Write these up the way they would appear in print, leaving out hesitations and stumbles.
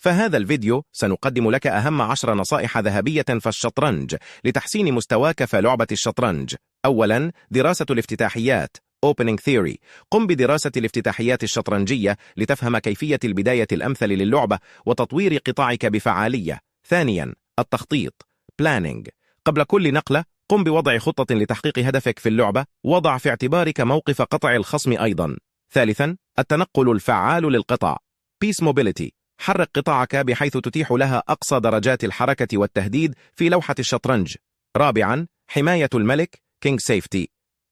فهذا الفيديو سنقدم لك أهم 10 نصائح ذهبية في الشطرنج لتحسين مستواك في لعبة الشطرنج. أولاً، دراسة الافتتاحيات Opening Theory. قم بدراسة الافتتاحيات الشطرنجية لتفهم كيفية البداية الأمثل للعبة وتطوير قطاعك بفعالية. ثانياً، التخطيط Planning. قبل كل نقلة قم بوضع خطة لتحقيق هدفك في اللعبة، وضع في اعتبارك موقف قطع الخصم أيضاً. ثالثاً، التنقل الفعال للقطع Peace Mobility. حرك قطعك بحيث تتيح لها أقصى درجات الحركة والتهديد في لوحة الشطرنج. رابعاً، حماية الملك King Safety.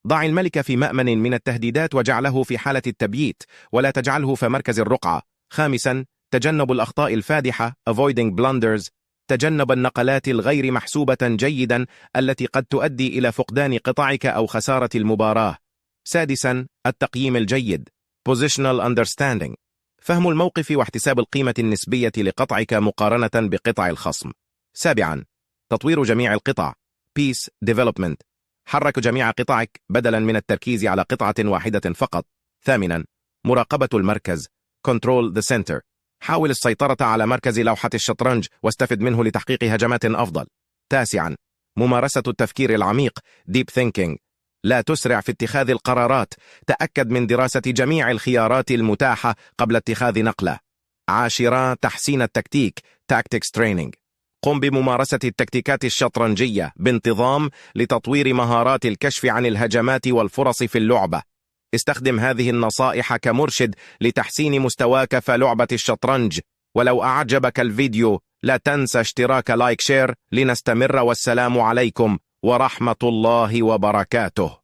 ضع الملك في مأمن من التهديدات وجعله في حالة التبييت، ولا تجعله في مركز الرقعة. خامساً، تجنب الأخطاء الفادحة Avoiding Blunders. تجنب النقلات الغير محسوبة جيداً التي قد تؤدي إلى فقدان قطعك أو خسارة المباراة. سادساً، التقييم الجيد Positional Understanding. فهم الموقف واحتساب القيمة النسبية لقطعك مقارنة بقطع الخصم. سابعاً، تطوير جميع القطع Peace Development. حرك جميع قطعك بدلاً من التركيز على قطعة واحدة فقط. ثامناً، مراقبة المركز Control the Center. حاول السيطرة على مركز لوحة الشطرنج واستفد منه لتحقيق هجمات أفضل. تاسعاً، ممارسة التفكير العميق Deep Thinking. لا تسرع في اتخاذ القرارات، تأكد من دراسة جميع الخيارات المتاحة قبل اتخاذ نقلة. عاشراً، تحسين التكتيك Tactics Training. قم بممارسة التكتيكات الشطرنجية بانتظام لتطوير مهارات الكشف عن الهجمات والفرص في اللعبة. استخدم هذه النصائح كمرشد لتحسين مستواك في لعبة الشطرنج. ولو أعجبك الفيديو لا تنسى اشتراك لايك شير لنستمر، والسلام عليكم ورحمة الله وبركاته.